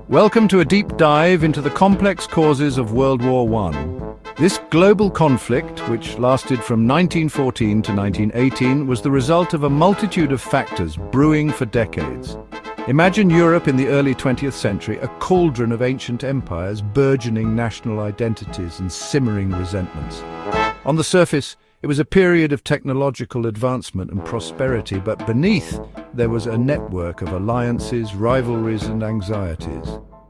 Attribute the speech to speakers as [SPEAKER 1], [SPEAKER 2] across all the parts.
[SPEAKER 1] Welcome to a deep dive into the complex causes of World War I. This global conflict, which lasted from 1914 to 1918, was the result of a multitude of factors brewing for decades. Imagine Europe in the early 20th century, a cauldron of ancient empires, burgeoning national identities and simmering resentments. On the surface, it was a period of technological advancement and prosperity, but beneath there was a network of alliances, rivalries and anxieties.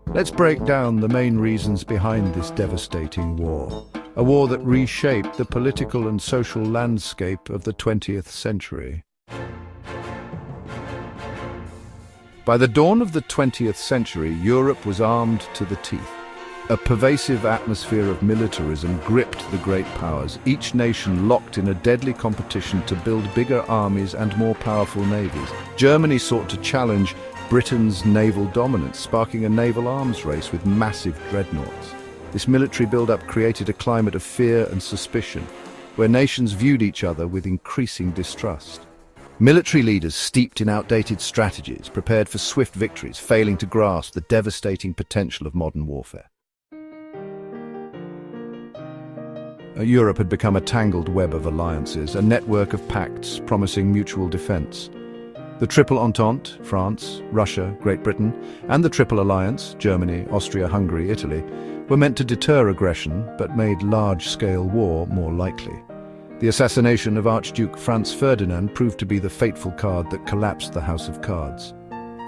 [SPEAKER 1] Let's break down the main reasons behind this devastating war. A war that reshaped the political and social landscape of the 20th century. By the dawn of the 20th century, Europe was armed to the teeth. A pervasive atmosphere of militarism gripped the great powers, each nation locked in a deadly competition to build bigger armies and more powerful navies. Germany sought to challenge Britain's naval dominance, sparking a naval arms race with massive dreadnoughts. This military build-up created a climate of fear and suspicion, where nations viewed each other with increasing distrust. Military leaders steeped in outdated strategies, prepared for swift victories, failing to grasp the devastating potential of modern warfare. Europe had become a tangled web of alliances, a network of pacts promising mutual defense. The Triple Entente, France, Russia, Great Britain, and the Triple Alliance, Germany, Austria, Hungary, Italy, were meant to deter aggression but made large-scale war more likely. The assassination of Archduke Franz Ferdinand proved to be the fateful card that collapsed the House of Cards.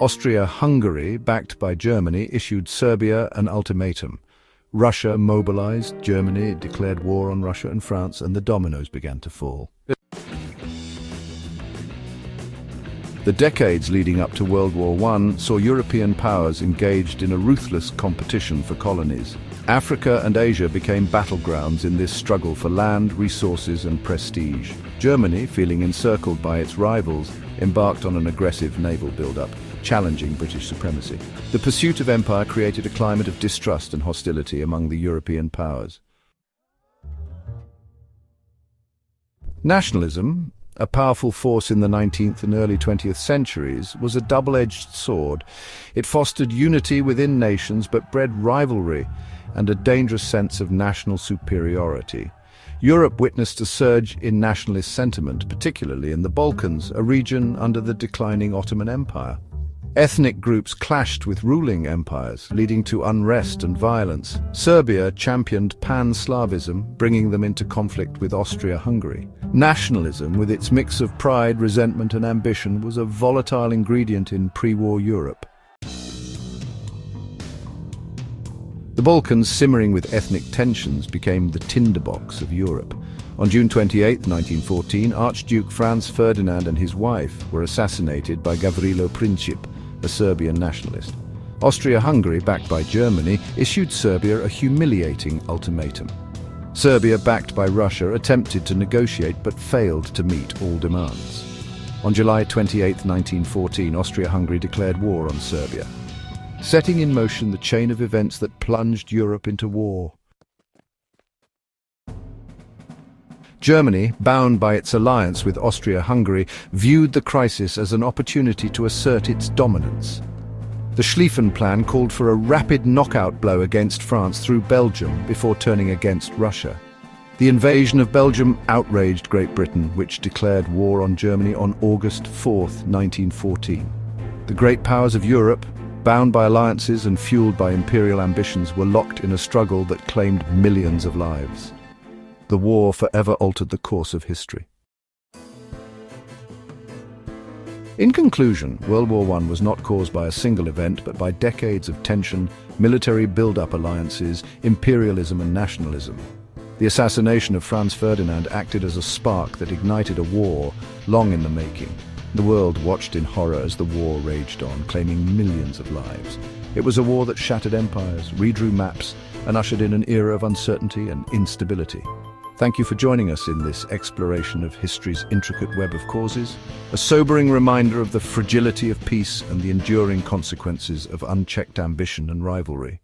[SPEAKER 1] Austria-Hungary, backed by Germany, issued Serbia an ultimatum. Russia mobilized, Germany declared war on Russia and France, and the dominoes began to fall. The decades leading up to World War I saw European powers engaged in a ruthless competition for colonies. Africa and Asia became battlegrounds in this struggle for land, resources and prestige. Germany, feeling encircled by its rivals, embarked on an aggressive naval build-up, challenging British supremacy. The pursuit of empire created a climate of distrust and hostility among the European powers. Nationalism, a powerful force in the 19th and early 20th centuries, was a double-edged sword. It fostered unity within nations but bred rivalry and a dangerous sense of national superiority. Europe witnessed a surge in nationalist sentiment, particularly in the Balkans, a region under the declining Ottoman Empire. Ethnic groups clashed with ruling empires, leading to unrest and violence. Serbia championed pan-Slavism, bringing them into conflict with Austria-Hungary. Nationalism, with its mix of pride, resentment and ambition, was a volatile ingredient in pre-war Europe. The Balkans, simmering with ethnic tensions, became the tinderbox of Europe. On June 28, 1914, Archduke Franz Ferdinand and his wife were assassinated by Gavrilo Princip, a Serbian nationalist. Austria-Hungary, backed by Germany, issued Serbia a humiliating ultimatum. Serbia, backed by Russia, attempted to negotiate but failed to meet all demands. On July 28, 1914, Austria-Hungary declared war on Serbia, setting in motion the chain of events that plunged Europe into war. Germany, bound by its alliance with Austria-Hungary, viewed the crisis as an opportunity to assert its dominance. The Schlieffen Plan called for a rapid knockout blow against France through Belgium before turning against Russia. The invasion of Belgium outraged Great Britain, which declared war on Germany on August 4, 1914. The great powers of Europe, bound by alliances and fueled by imperial ambitions, were locked in a struggle that claimed millions of lives. The war forever altered the course of history. In conclusion, World War I was not caused by a single event, but by decades of tension, military build-up alliances, imperialism and nationalism. The assassination of Franz Ferdinand acted as a spark that ignited a war long in the making. The world watched in horror as the war raged on, claiming millions of lives. It was a war that shattered empires, redrew maps, and ushered in an era of uncertainty and instability. Thank you for joining us in this exploration of history's intricate web of causes, a sobering reminder of the fragility of peace and the enduring consequences of unchecked ambition and rivalry.